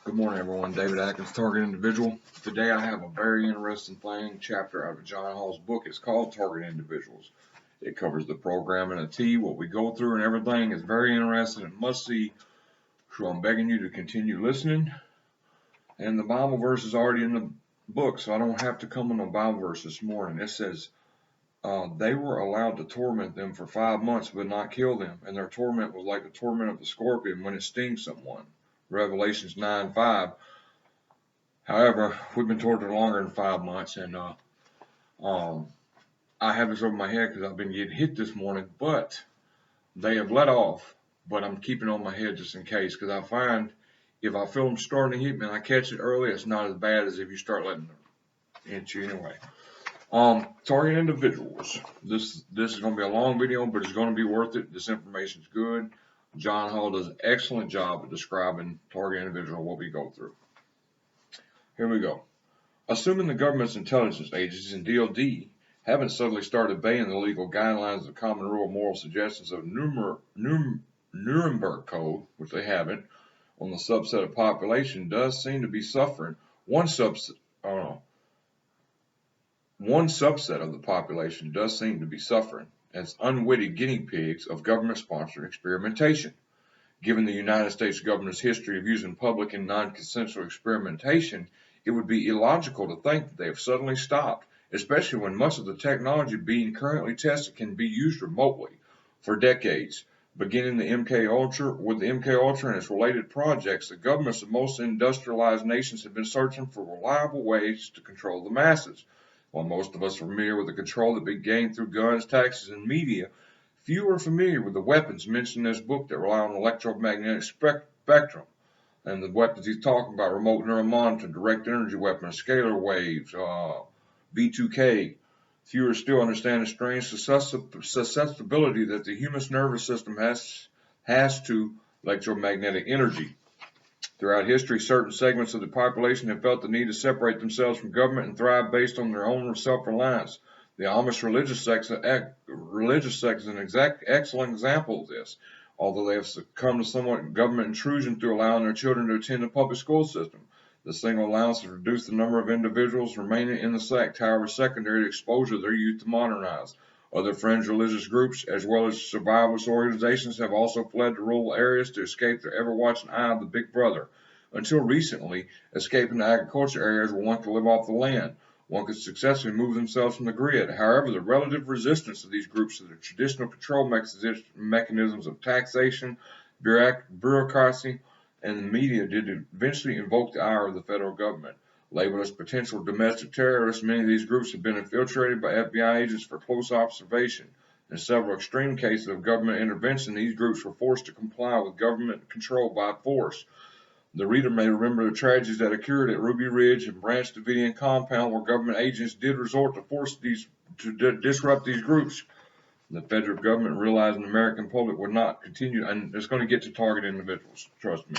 Good morning, everyone. David Atkins, Target Individual. Today I have a very interesting chapter out of John Hall's book. It's called Target Individuals. It covers the program in a T, what we go through and everything. It's very interesting and must see. So I'm begging you to continue listening. And the Bible verse is already in the book, so I don't have to come on a Bible verse this morning. It says, they were allowed to torment them for 5 months but not kill them, and their torment was like the torment of the scorpion when it stings someone. Revelations 9:5. However, we've been tortured longer than 5 months, and I have this over my head because I've been getting hit this morning, but they have let off, but I'm keeping it on my head just in case, because I find if I feel them starting to hit me and I catch it early, it's not as bad as if you start letting them hit you anyway. Target individuals. This is going to be a long video, but it's going to be worth it. This information is good. John Hall does an excellent job of describing target individual, what we go through. Here we go. Assuming the government's intelligence agencies and DoD haven't suddenly started obeying the legal guidelines of the common rule of moral suggestions of Nuremberg Code, which they haven't, on the subset of population does seem to be suffering. One subset of the population does seem to be suffering as unwitting guinea pigs of government-sponsored experimentation. Given the United States government's history of using public and non-consensual experimentation, it would be illogical to think that they have suddenly stopped, especially when much of the technology being currently tested can be used remotely. For decades, beginning with the MK Ultra and its related projects, the governments of most industrialized nations have been searching for reliable ways to control the masses. While most of us are familiar with the control that been gained through guns, taxes, and media, few are familiar with the weapons mentioned in this book that rely on electromagnetic spectrum. And the weapons he's talking about: remote neural monitoring, direct energy weapons, scalar waves, V2K. Fewer still understand the strange susceptibility that the human nervous system has to electromagnetic energy. Throughout history, certain segments of the population have felt the need to separate themselves from government and thrive based on their own self-reliance. The Amish religious sect is an excellent example of this, although they have succumbed to somewhat government intrusion through allowing their children to attend the public school system. This single allowance has reduced the number of individuals remaining in the sect, however, secondary to exposure of their youth to modernize. Other fringe religious groups, as well as survivalist organizations, have also fled to rural areas to escape the ever-watching eye of the Big Brother. Until recently, escaping the agriculture areas where one could live off the land. One could successfully move themselves from the grid. However, the relative resistance of these groups to the traditional control mechanisms of taxation, bureaucracy, and the media did eventually invoke the ire of the federal government. Labeled as potential domestic terrorists, many of these groups have been infiltrated by FBI agents for close observation. In several extreme cases of government intervention, these groups were forced to comply with government control by force. The reader may remember the tragedies that occurred at Ruby Ridge and Branch Davidian compound, where government agents did resort to disrupt these groups. The federal government, realizing the American public would not continue, and it's going to get to target individuals, trust me,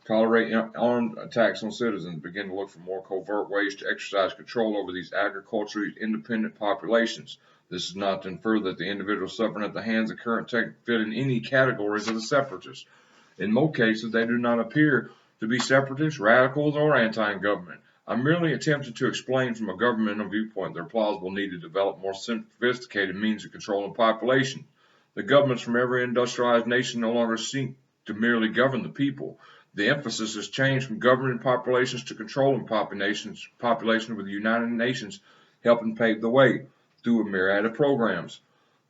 tolerate armed attacks on citizens, begin to look for more covert ways to exercise control over these agriculturally independent populations. This is not to infer that the individuals suffering at the hands of current tech fit in any categories of the separatists. In most cases, they do not appear to be separatists, radicals, or anti-government. I'm merely attempting to explain from a governmental viewpoint their plausible need to develop more sophisticated means of controlling population. The governments from every industrialized nation no longer seek to merely govern the people. The emphasis has changed from governing populations to controlling population, with the United Nations helping pave the way through a myriad of programs.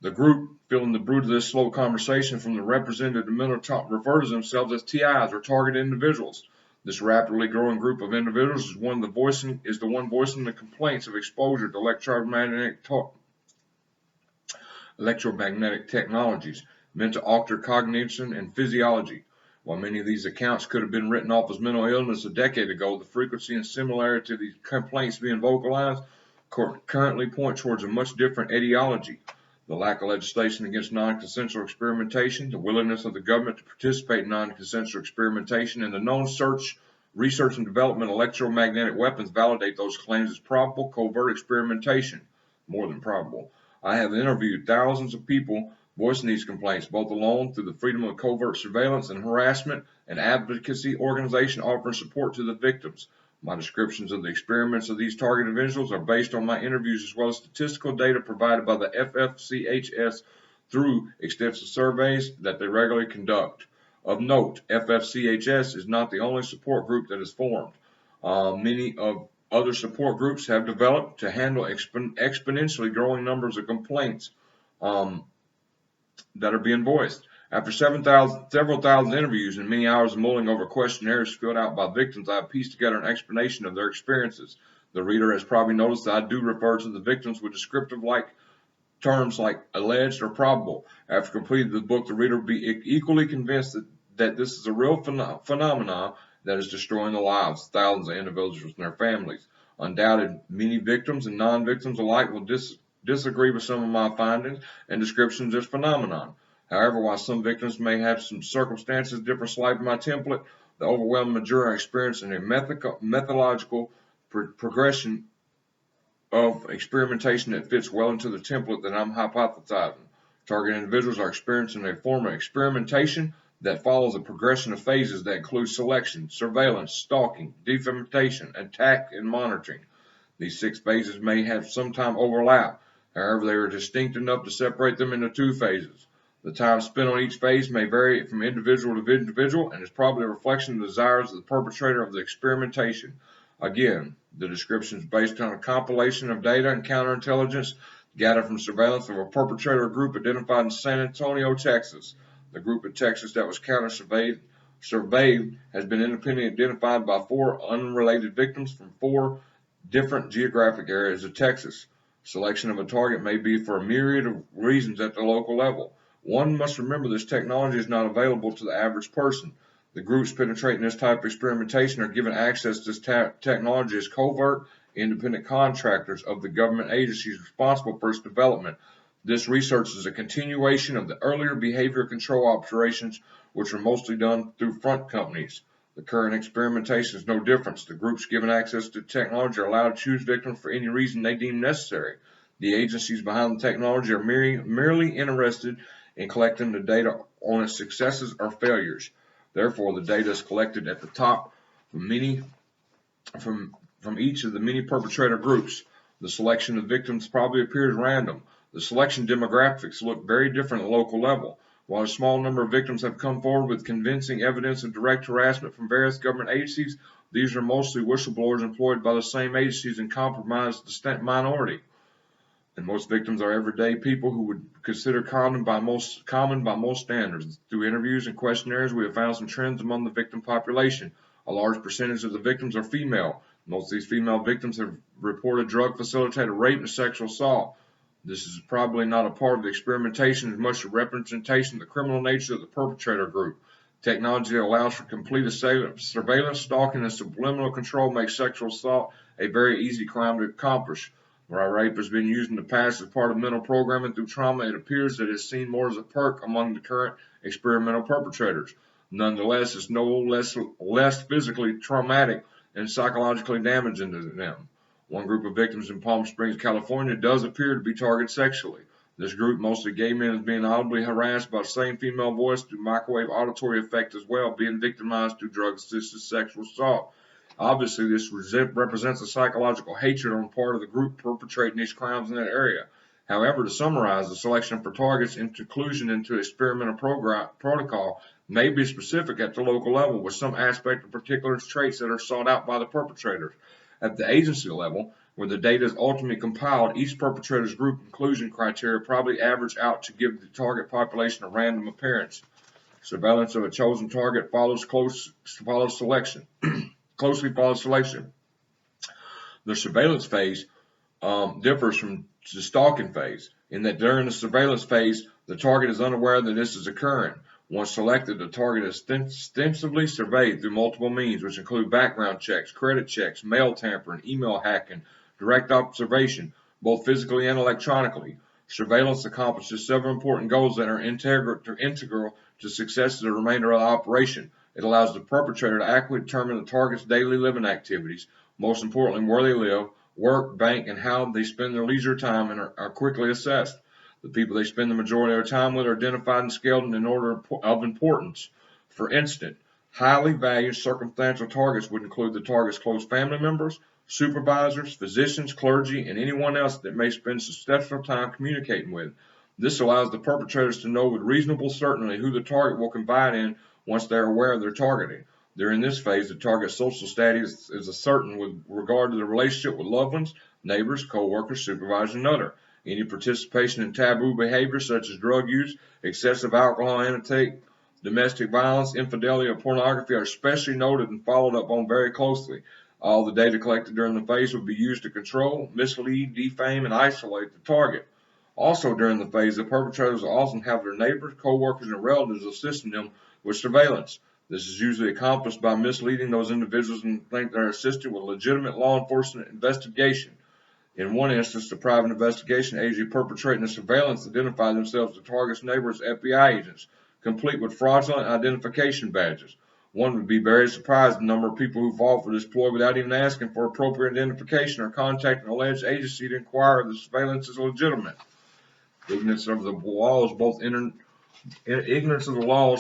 The group, feeling the brunt of this slow conversation from the representative middle top, refer to themselves as TIs, or target individuals. This rapidly growing group of individuals is the one voicing the complaints of exposure to electromagnetic technologies meant to alter cognition and physiology. While many of these accounts could have been written off as mental illness a decade ago, the frequency and similarity of these complaints being vocalized currently point towards a much different etiology. The lack of legislation against non-consensual experimentation, the willingness of the government to participate in non-consensual experimentation, and the known research and development of electromagnetic weapons validate those claims as probable covert experimentation, more than probable. I have interviewed thousands of people voicing these complaints, both alone through the Freedom of Covert Surveillance and Harassment and Advocacy organization offering support to the victims. My descriptions of the experiments of these targeted individuals are based on my interviews as well as statistical data provided by the FFCHS through extensive surveys that they regularly conduct. Of note, FFCHS is not the only support group that is formed. Many of other support groups have developed to handle exponentially growing numbers of complaints that are being voiced. After several thousand interviews and many hours of mulling over questionnaires filled out by victims, I have pieced together an explanation of their experiences. The reader has probably noticed that I do refer to the victims with descriptive terms like alleged or probable. After completing the book, the reader will be equally convinced that this is a real phenomenon that is destroying the lives of thousands of individuals and their families. Undoubted, many victims and non-victims alike will disagree with some of my findings and descriptions of this phenomenon. However, while some victims may have some circumstances different slightly from my template, the overwhelming majority are experiencing a methodological progression of experimentation that fits well into the template that I'm hypothesizing. Targeted individuals are experiencing a form of experimentation that follows a progression of phases that include selection, surveillance, stalking, defamation, attack, and monitoring. These 6 phases may have some time overlap. However, they are distinct enough to separate them into 2 phases. The time spent on each phase may vary from individual to individual and is probably a reflection of the desires of the perpetrator of the experimentation. Again, the description is based on a compilation of data and counterintelligence gathered from surveillance of a perpetrator group identified in San Antonio, Texas. The group in Texas that was surveyed has been independently identified by 4 unrelated victims from 4 different geographic areas of Texas. Selection of a target may be for a myriad of reasons at the local level. One must remember this technology is not available to the average person. The groups penetrating this type of experimentation are given access to this technology as covert, independent contractors of the government agencies responsible for its development. This research is a continuation of the earlier behavior control operations, which are mostly done through front companies. The current experimentation is no different. The groups given access to technology are allowed to choose victims for any reason they deem necessary. The agencies behind the technology are merely interested in collecting the data on its successes or failures. Therefore, the data is collected at the top from each of the many perpetrator groups. The selection of victims probably appears random. The selection demographics look very different at the local level. While a small number of victims have come forward with convincing evidence of direct harassment from various government agencies, these are mostly whistleblowers employed by the same agencies and compromised distinct minority. And most victims are everyday people who would consider common by most standards. Through interviews and questionnaires, we have found some trends among the victim population. A large percentage of the victims are female. Most of these female victims have reported drug-facilitated rape and sexual assault. This is probably not a part of the experimentation as much a representation of the criminal nature of the perpetrator group. Technology that allows for complete surveillance, stalking, and subliminal control makes sexual assault a very easy crime to accomplish. Where rape has been used in the past as part of mental programming through trauma, it appears that it is seen more as a perk among the current experimental perpetrators. Nonetheless, it's no less physically traumatic and psychologically damaging to them. One group of victims in Palm Springs, California, does appear to be targeted sexually. This group, mostly gay men, is being audibly harassed by the same female voice through microwave auditory effect as well, being victimized through drug-assisted sexual assault. Obviously, this represents a psychological hatred on the part of the group perpetrating these crimes in that area. However, to summarize, the selection for targets and inclusion into experimental protocol may be specific at the local level with some aspect of particular traits that are sought out by the perpetrators. At the agency level, where the data is ultimately compiled, each perpetrator's group inclusion criteria probably average out to give the target population a random appearance. Surveillance of a chosen target follows selection. Closely follows selection. The surveillance phase differs from the stalking phase in that during the surveillance phase, the target is unaware that this is occurring. Once selected, the target is extensively surveyed through multiple means, which include background checks, credit checks, mail tampering, email hacking, direct observation, both physically and electronically. Surveillance accomplishes several important goals that are integral to success of the remainder of the operation. It allows the perpetrator to accurately determine the target's daily living activities, most importantly where they live, work, bank, and how they spend their leisure time, and are quickly assessed. The people they spend the majority of their time with are identified and scaled in order of importance. For instance, highly valued circumstantial targets would include the target's close family members, supervisors, physicians, clergy, and anyone else that may spend substantial time communicating with. This allows the perpetrators to know with reasonable certainty who the target will confide in once they are aware of their targeting. During this phase, the target's social status is ascertained with regard to the relationship with loved ones, neighbors, co-workers, supervisors, and others. Any participation in taboo behavior such as drug use, excessive alcohol intake, domestic violence, infidelity, or pornography are especially noted and followed up on very closely. All the data collected during the phase will be used to control, mislead, defame, and isolate the target. Also during the phase, the perpetrators will often have their neighbors, co-workers, and relatives assisting them with surveillance. This is usually accomplished by misleading those individuals and think they're assisting with legitimate law enforcement investigation. In one instance, the private investigation agency perpetrating the surveillance identified themselves as the target's neighbors as FBI agents, complete with fraudulent identification badges. One would be very surprised at the number of people who fall for this ploy without even asking for appropriate identification or contacting an alleged agency to inquire if the surveillance is legitimate. Ignorance of the laws,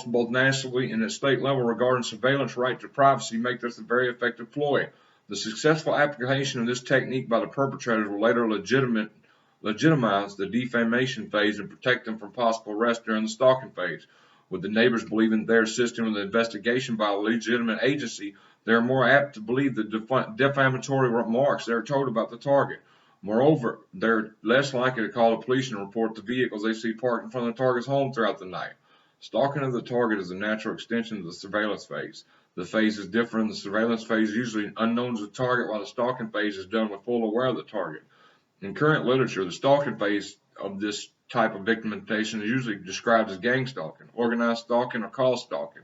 both nationally and at state level regarding surveillance right to privacy make this a very effective ploy. The successful application of this technique by the perpetrators will later legitimize the defamation phase and protect them from possible arrest during the stalking phase. With the neighbors believing they're assisting with an investigation by a legitimate agency, they are more apt to believe the defamatory remarks they are told about the target. Moreover, they're less likely to call the police and report the vehicles they see parked in front of the target's home throughout the night. Stalking of the target is a natural extension of the surveillance phase. The phase is different. The surveillance phase is usually unknown to the target, while the stalking phase is done with full aware of the target. In current literature, the stalking phase of this type of victimization is usually described as gang stalking, organized stalking, or call stalking.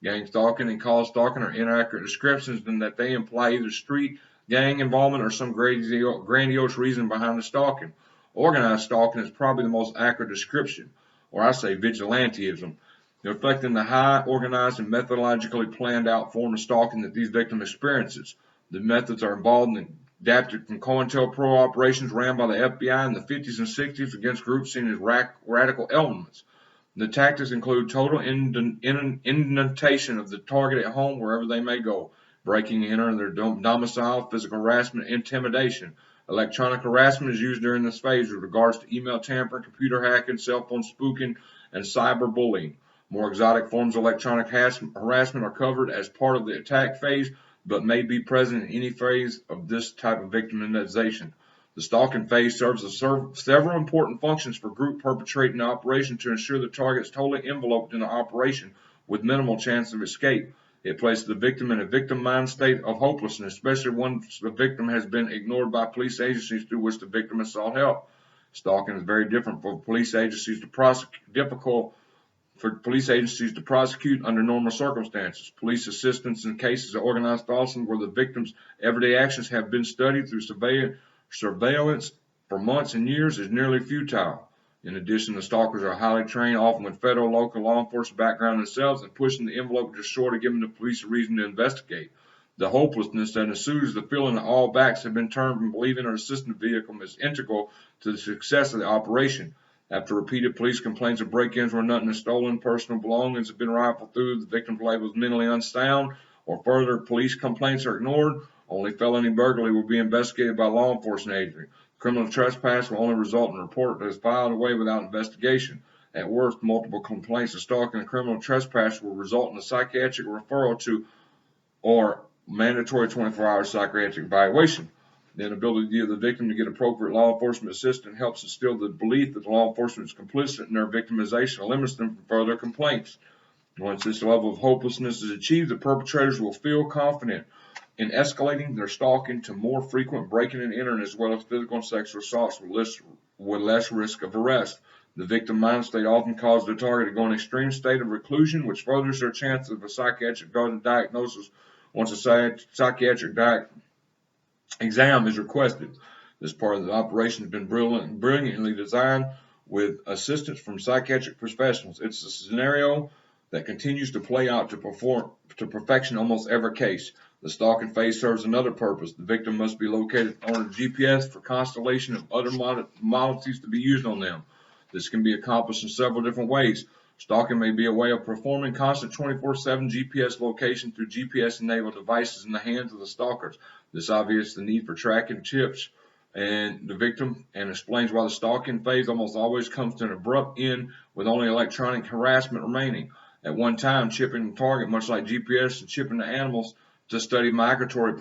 Gang stalking and call stalking are inaccurate descriptions in that they imply either street gang involvement or some grandiose reason behind the stalking. Organized stalking is probably the most accurate description, or I say vigilantism, reflecting the high, organized, and methodologically planned out form of stalking that these victims experiences. The methods are involved in adapted from COINTELPRO operations ran by the FBI in the 50s and 60s against groups seen as radical elements. The tactics include total indentation of the target at home wherever they may go, breaking and entering their domicile, physical harassment, intimidation. Electronic harassment is used during this phase with regards to email tampering, computer hacking, cell phone spooking, and cyberbullying. More exotic forms of electronic harassment are covered as part of the attack phase, but may be present in any phase of this type of victimization. The stalking phase serves as several important functions for group perpetrating the operation to ensure the target is totally enveloped in the operation with minimal chance of escape. It places the victim in a victim mind state of hopelessness, especially once the victim has been ignored by police agencies through which the victim has sought help. Stalking is very different for police agencies to prosecute under normal circumstances. Police assistance in cases of organized stalking where the victim's everyday actions have been studied through surveillance for months and years is nearly futile. In addition, the stalkers are highly trained, often with federal, local law enforcement background themselves, and pushing the envelope just short of giving the police a reason to investigate. The hopelessness that ensues, the feeling that all backs have been turned from believing or assisting the vehicle is integral to the success of the operation. After repeated police complaints of break-ins where nothing is stolen, personal belongings have been rifled through, the victim's labeled as mentally unsound, or further police complaints are ignored, only felony burglary will be investigated by law enforcement agency. Criminal trespass will only result in a report that is filed away without investigation. At worst, multiple complaints of stalking and criminal trespass will result in a psychiatric referral to or mandatory 24-hour psychiatric evaluation. The inability of the victim to get appropriate law enforcement assistance helps instill the belief that the law enforcement is complicit in their victimization and limits them from further complaints. Once this level of hopelessness is achieved, the perpetrators will feel confident in escalating their stalking to more frequent breaking and entering as well as physical and sexual assaults with less risk of arrest. The victim mind state often causes the target to go in an extreme state of reclusion, which furthers their chance of a psychiatric diagnosis once a psychiatric exam is requested. This part of the operation has been brilliantly designed with assistance from psychiatric professionals. It's a scenario that continues to play out to perfection almost every case. The stalking phase serves another purpose. The victim must be located on a GPS for constellation of other modalities to be used on them. This can be accomplished in several different ways. Stalking may be a way of performing constant 24/7 GPS location through GPS-enabled devices in the hands of the stalkers. This obviates the need for tracking chips and the victim and explains why the stalking phase almost always comes to an abrupt end with only electronic harassment remaining. At one time, chipping the target, much like GPS and chipping the animals to study migratory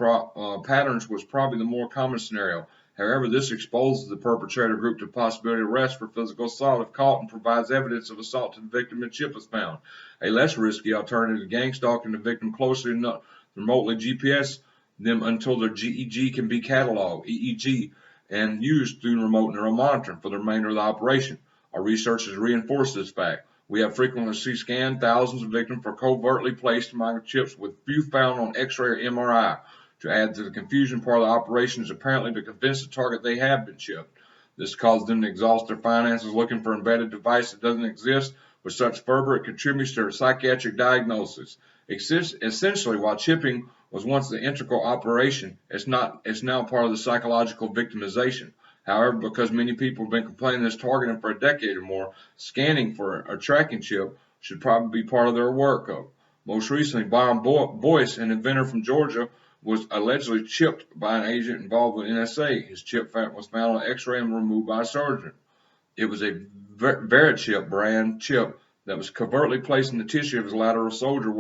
patterns, was probably the more common scenario. However, this exposes the perpetrator group to possibility of arrest for physical assault if caught and provides evidence of assault to the victim and chip is found. A less risky alternative to gang stalking the victim closely enough remotely GPS them until their GEG can be cataloged, EEG, and used through remote neuromonitoring for the remainder of the operation. Our research has reinforced this fact. We have frequently scanned thousands of victims for covertly placed microchips with few found on X-ray or MRI. To add to the confusion, part of the operation is apparently to convince the target they have been chipped. This caused them to exhaust their finances looking for an embedded device that doesn't exist. With such fervor, it contributes to their psychiatric diagnosis. Essentially, while chipping was once the integral operation, it's now part of the psychological victimization. However, because many people have been complaining this targeting for a decade or more, scanning for a tracking chip should probably be part of their workup. Most recently, Byron Boyce, an inventor from Georgia, was allegedly chipped by an agent involved with NSA. His chip was found on X-ray and removed by a surgeon. It was a Verichip brand chip that was covertly placed in the tissue of his lateral shoulder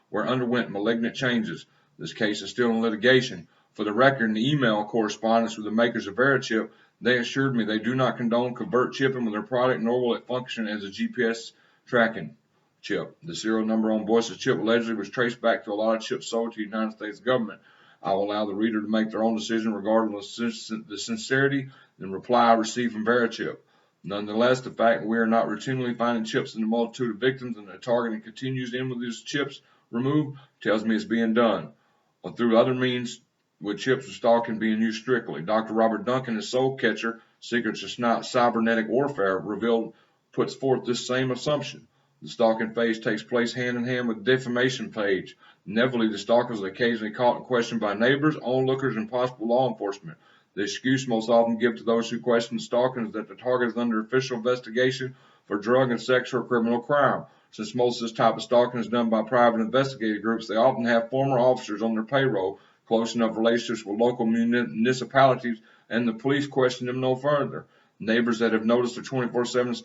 where underwent malignant changes. This case is still in litigation. For the record, in the email correspondence with the makers of Verichip, they assured me they do not condone covert chipping with their product, nor will it function as a GPS tracking chip. The serial number on Boyce's chip allegedly was traced back to a lot of chips sold to the United States government. I will allow the reader to make their own decision regarding the sincerity and reply I received from Verichip. Nonetheless, the fact that we are not routinely finding chips in the multitude of victims and the targeting continues in with these chips removed tells me it's being done. Or through other means, with chips and stalking being used strictly. Dr. Robert Duncan, his Soul Catcher, Secrets of Cybernetic Warfare, puts forth this same assumption. The stalking phase takes place hand in hand with the defamation phase. Inevitably, the stalkers are occasionally caught and questioned by neighbors, onlookers, and possible law enforcement. The excuse most often given to those who question the stalking is that the target is under official investigation for drug and sex or criminal crime. Since most of this type of stalking is done by private investigative groups, they often have former officers on their payroll, close enough relationships with local municipalities, and the police question them no further. Neighbors that have noticed the 24/7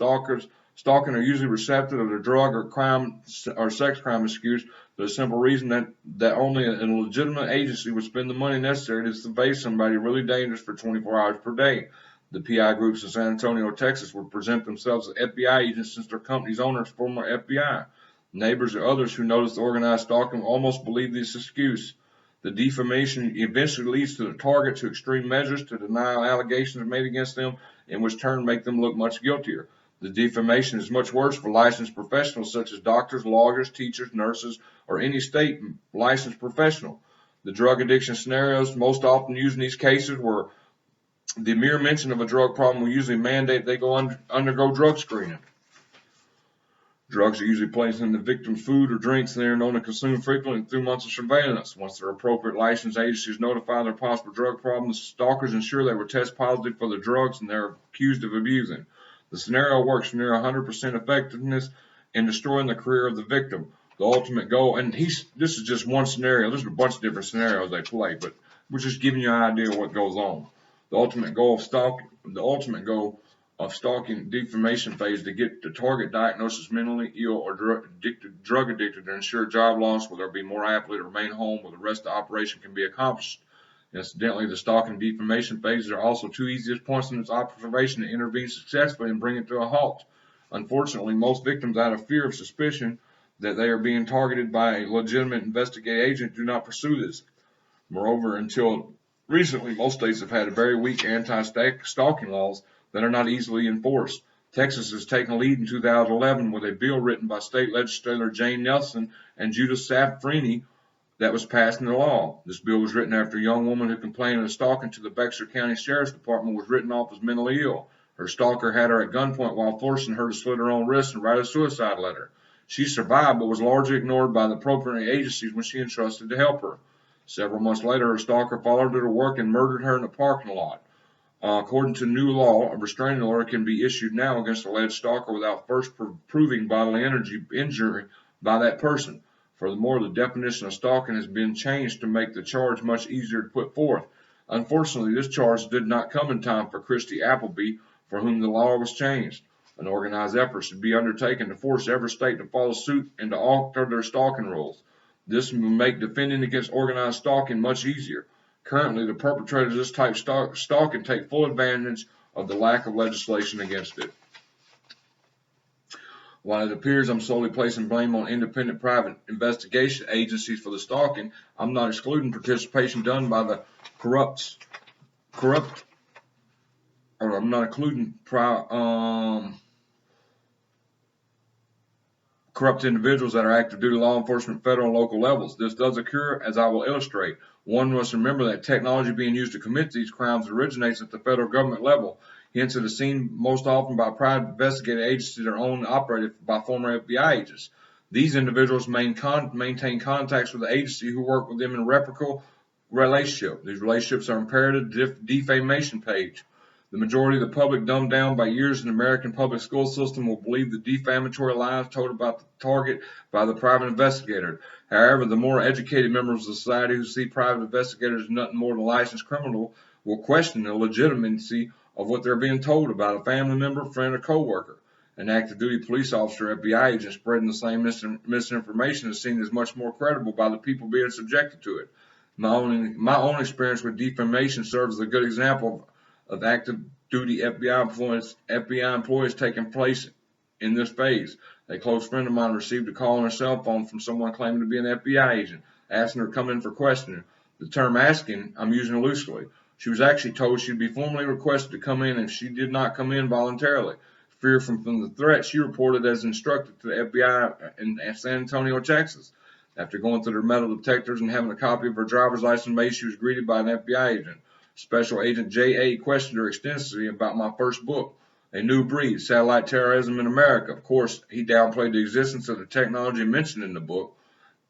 stalking are usually receptive of the drug or crime or sex crime excuse for the simple reason that only a legitimate agency would spend the money necessary to survey somebody really dangerous for 24 hours per day. The PI groups in San Antonio, Texas would present themselves as FBI agents since their company's owner is former FBI. Neighbors or others who notice the organized stalking almost believe this excuse. The defamation eventually leads to the target to extreme measures to deny allegations made against them, in which turn make them look much guiltier. The defamation is much worse for licensed professionals such as doctors, lawyers, teachers, nurses, or any state licensed professional. The drug addiction scenarios most often used in these cases were the mere mention of a drug problem will usually mandate they undergo drug screening. Drugs are usually placed in the victim's food or drinks and they are known to consume frequently through months of surveillance. Once their appropriate licensed agencies notify their possible drug problem, the stalkers ensure they were test positive for the drugs and they are accused of abusing. The scenario works near 100% effectiveness in destroying the career of the victim. The ultimate goal, and this is just one scenario. There's a bunch of different scenarios they play, but we're just giving you an idea of what goes on. The ultimate goal of stalking defamation phase to get the target diagnosed as mentally ill or drug addicted to ensure job loss, where they'll be more likely to remain home, where the rest of the operation can be accomplished. Incidentally, the stalking defamation phases are also two easiest points in its observation to intervene successfully and bring it to a halt. Unfortunately, most victims, out of fear of suspicion that they are being targeted by a legitimate investigative agent, do not pursue this. Moreover, until recently, most states have had very weak anti-stalking laws that are not easily enforced. Texas has taken a lead in 2011 with a bill written by state legislator Jane Nelson and Judith Safrini that was passed into law. This bill was written after a young woman who complained of stalking to the Bexar County Sheriff's Department was written off as mentally ill. Her stalker had her at gunpoint while forcing her to slit her own wrist and write a suicide letter. She survived but was largely ignored by the appropriate agencies when she entrusted to help her. Several months later, her stalker followed her to work and murdered her in a parking lot. According to new law, a restraining order can be issued now against alleged stalker without first proving bodily injury by that person. Furthermore, the definition of stalking has been changed to make the charge much easier to put forth. Unfortunately, this charge did not come in time for Christy Appleby, for whom the law was changed. An organized effort should be undertaken to force every state to follow suit and to alter their stalking rules. This will make defending against organized stalking much easier. Currently, the perpetrators of this type of stalking take full advantage of the lack of legislation against it. While it appears I'm solely placing blame on independent private investigation agencies for the stalking, I'm not excluding participation done by the corrupt, or I'm not including corrupt individuals that are active duty law enforcement, federal and local levels. This does occur, as I will illustrate. One must remember that technology being used to commit these crimes originates at the federal government level. Hence, it is seen most often by private investigative agencies that are owned and operated by former FBI agents. These individuals maintain contacts with the agency who work with them in a reciprocal relationship. These relationships are imperative defamation page. The majority of the public, dumbed down by years in the American public school system, will believe the defamatory lies told about the target by the private investigator. However, the more educated members of society who see private investigators as nothing more than licensed criminals will question the legitimacy of what they're being told about a family member, friend, or co-worker. An active duty police officer or FBI agent spreading the same misinformation is seen as much more credible by the people being subjected to it. My own experience with defamation serves as a good example of active duty FBI employees taking place in this phase. A close friend of mine received a call on her cell phone from someone claiming to be an FBI agent, asking her to come in for questioning. The term asking I'm using loosely. She was actually told she'd be formally requested to come in if she did not come in voluntarily. Fear from the threat, she reported as instructed to the FBI in San Antonio, Texas. After going through their metal detectors and having a copy of her driver's license made, she was greeted by an FBI agent. Special Agent J.A. questioned her extensively about my first book, A New Breed, Satellite Terrorism in America. Of course, he downplayed the existence of the technology mentioned in the book,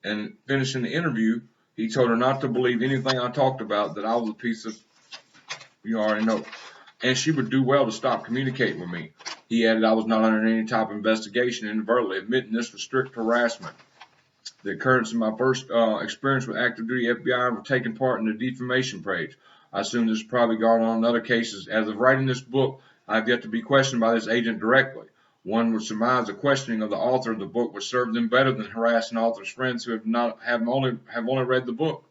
and finishing the interview, he told her not to believe anything I talked about, that I was a piece of, you already know, and she would do well to stop communicating with me. He added I was not under any type of investigation, inadvertently admitting this was strict harassment. The occurrence of my first experience with active duty FBI were taking part in the defamation page. I assume this has probably gone on in other cases. As of writing this book, I have yet to be questioned by this agent directly. One would surmise the questioning of the author of the book would serve them better than harassing author's friends who have only read the book.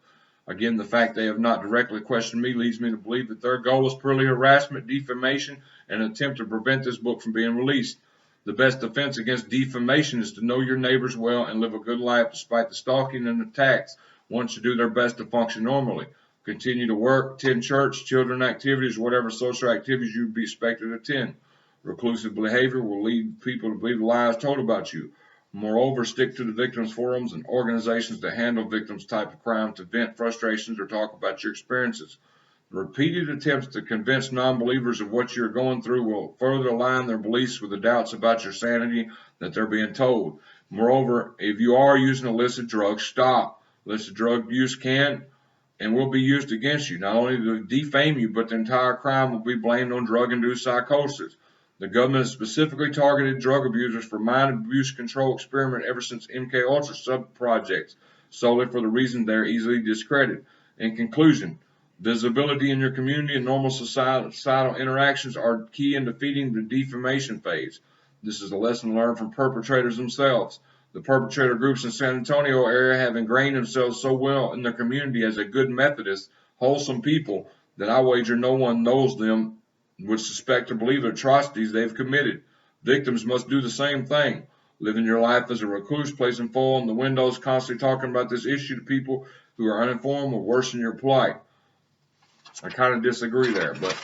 Again, the fact they have not directly questioned me leads me to believe that their goal is purely harassment, defamation, and an attempt to prevent this book from being released. The best defense against defamation is to know your neighbors well and live a good life despite the stalking and attacks. One should do their best to function normally. Continue to work, attend church, children activities, whatever social activities you would be expected to attend. Reclusive behavior will lead people to believe the lies told about you. Moreover, stick to the victims' forums and organizations that handle victims' type of crime to vent frustrations or talk about your experiences. Repeated attempts to convince non-believers of what you're going through will further align their beliefs with the doubts about your sanity that they're being told. Moreover, if you are using illicit drugs, stop. Illicit drug use can and will be used against you, not only to defame you, but the entire crime will be blamed on drug-induced psychosis. The government has specifically targeted drug abusers for mind abuse control experiment ever since MK Ultra sub-projects, solely for the reason they are easily discredited. In conclusion, visibility in your community and normal societal interactions are key in defeating the defamation phase. This is a lesson learned from perpetrators themselves. The perpetrator groups in San Antonio area have ingrained themselves so well in their community as a good Methodist, wholesome people that I wager no one knows them would suspect or believe the atrocities they've committed. Victims must do the same thing. Living your life as a recluse, placing foil in the windows, constantly talking about this issue to people who are uninformed will worsen your plight. I kind of disagree there, but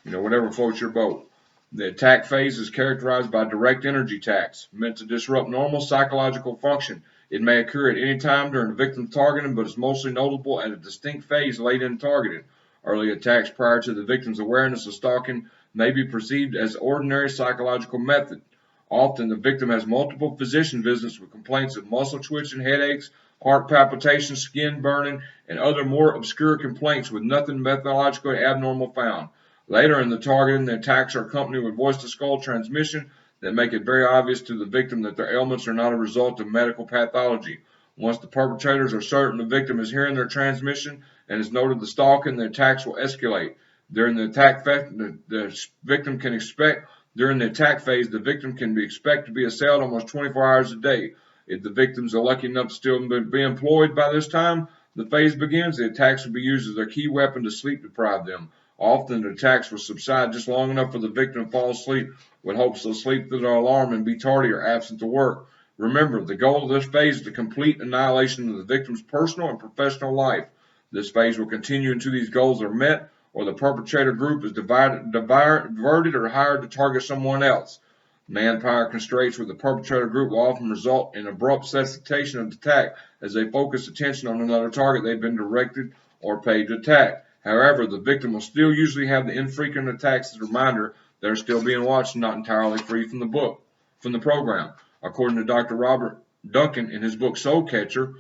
whatever floats your boat. The attack phase is characterized by direct energy attacks, meant to disrupt normal psychological function. It may occur at any time during the victim's targeting, but is mostly notable at a distinct phase late in targeting. Early attacks prior to the victim's awareness of stalking may be perceived as ordinary psychological method. Often, the victim has multiple physician visits with complaints of muscle twitching, headaches, heart palpitations, skin burning, and other more obscure complaints with nothing methodologically abnormal found. Later in the targeting, the attacks are accompanied with voice-to-skull transmission that make it very obvious to the victim that their ailments are not a result of medical pathology. Once the perpetrators are certain the victim is hearing their transmission and has noted the stalking, the attacks will escalate. During the attack phase, the victim can expect during the attack phase, the victim can be expected to be assailed almost 24 hours a day. If the victims are lucky enough to still be employed by this time the phase begins, the attacks will be used as their key weapon to sleep deprive them. Often the attacks will subside just long enough for the victim to fall asleep with hopes they'll sleep through their alarm and be tardy or absent to work. Remember, the goal of this phase is the complete annihilation of the victim's personal and professional life. This phase will continue until these goals are met or the perpetrator group is diverted or hired to target someone else. Manpower constraints with the perpetrator group will often result in abrupt cessation of attack as they focus attention on another target they've been directed or paid to attack. However, the victim will still usually have the infrequent attacks as a reminder they're still being watched and not entirely free from the program. According to Dr. Robert Duncan in his book Soul Catcher,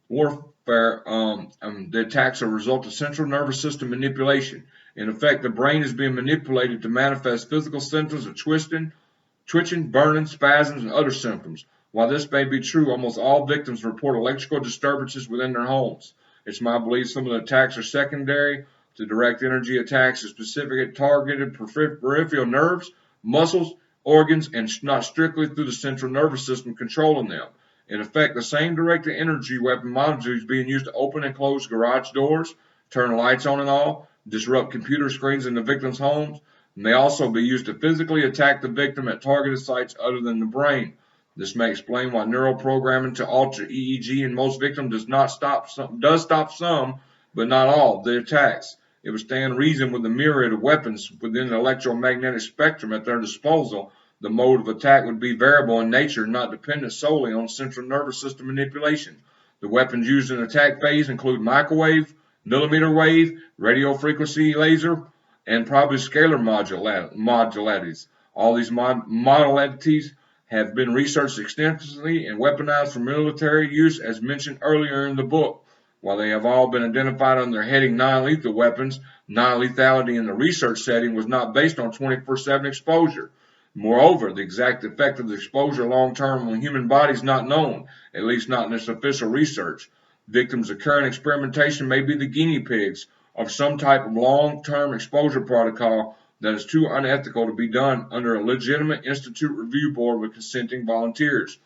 warfare, the attacks are a result of central nervous system manipulation. In effect, the brain is being manipulated to manifest physical symptoms of twitching, burning, spasms, and other symptoms. While this may be true, almost all victims report electrical disturbances within their homes. It's my belief some of the attacks are secondary to direct energy attacks, specific targeted peripheral nerves, muscles, organs, and not strictly through the central nervous system controlling them. In effect, the same directed energy weapon module is being used to open and close garage doors, turn lights on and off, disrupt computer screens in the victim's homes, and may also be used to physically attack the victim at targeted sites other than the brain. This may explain why neural programming to alter EEG in most victims does stop some, but not all, the attacks. It would stand reason with the myriad of weapons within the electromagnetic spectrum at their disposal. The mode of attack would be variable in nature, not dependent solely on central nervous system manipulation. The weapons used in the attack phase include microwave, millimeter wave, radio frequency laser, and probably scalar modulatives. All these modalities have been researched extensively and weaponized for military use as mentioned earlier in the book. While they have all been identified under the heading non-lethal weapons, non-lethality in the research setting was not based on 24/7 exposure. Moreover, the exact effect of the exposure long-term on human body is not known, at least not in this official research. Victims of current experimentation may be the guinea pigs of some type of long-term exposure protocol that is too unethical to be done under a legitimate institute review board with consenting volunteers.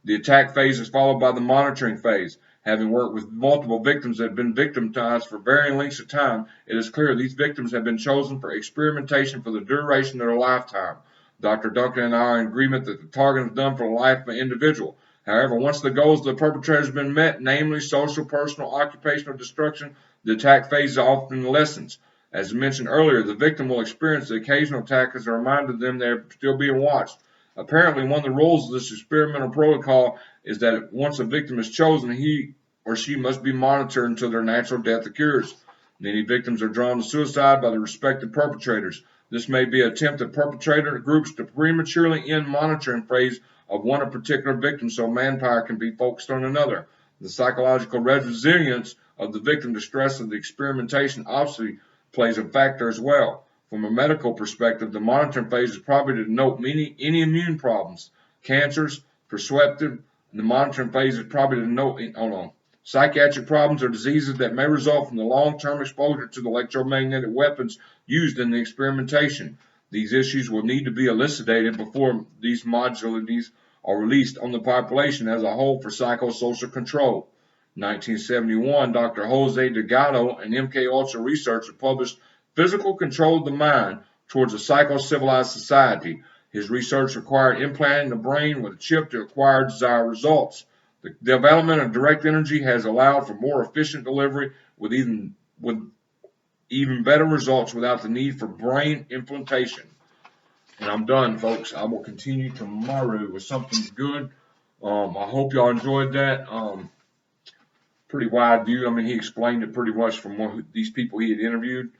The attack phase is followed by the monitoring phase. Having worked with multiple victims that have been victimized for varying lengths of time, it is clear these victims have been chosen for experimentation for the duration of their lifetime. Dr. Duncan and I are in agreement that the targeting is done for the life of an individual. However, once the goals of the perpetrators have been met, namely social, personal, occupational destruction, the attack phase often lessens. As mentioned earlier, the victim will experience the occasional attack as a reminder to them they're still being watched. Apparently, one of the rules of this experimental protocol is that once a victim is chosen, he or she must be monitored until their natural death occurs. Many victims are drawn to suicide by the respective perpetrators. This may be an attempt of perpetrator groups to prematurely end monitoring phase of one particular victim so manpower can be focused on another. The psychological resilience of the victim to stress of the experimentation obviously plays a factor as well. From a medical perspective, the monitoring phase is probably to note any immune problems, cancers, perspective, and the monitoring phase is probably to note psychiatric problems or diseases that may result from the long-term exposure to the electromagnetic weapons used in the experimentation. These issues will need to be elucidated before these modalities are released on the population as a whole for psychosocial control. In 1971, Dr. Jose Delgado and MK Ultra researcher published Physical Control of the Mind Towards a Psycho-Civilized Society. His research required implanting the brain with a chip to acquire desired results. The development of direct energy has allowed for more efficient delivery with even better results without the need for brain implantation. And I'm done, folks. I will continue tomorrow with something good. I hope y'all enjoyed that. Pretty wide view. I mean, he explained it pretty much from these people he had interviewed.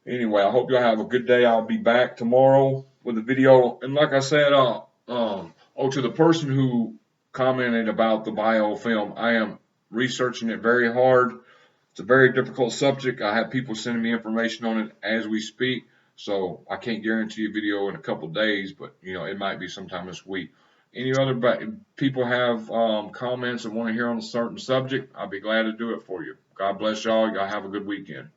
Anyway, I hope y'all have a good day. I'll be back tomorrow with a video. And like I said, to the person who commented about the biofilm, I am researching it very hard. It's a very difficult subject. I have people sending me information on it as we speak, so I can't guarantee a video in a couple days, but it might be sometime this week. Any other people have comments and want to hear on a certain subject, I'll be glad to do it for you. God bless y'all. Y'all have a good weekend.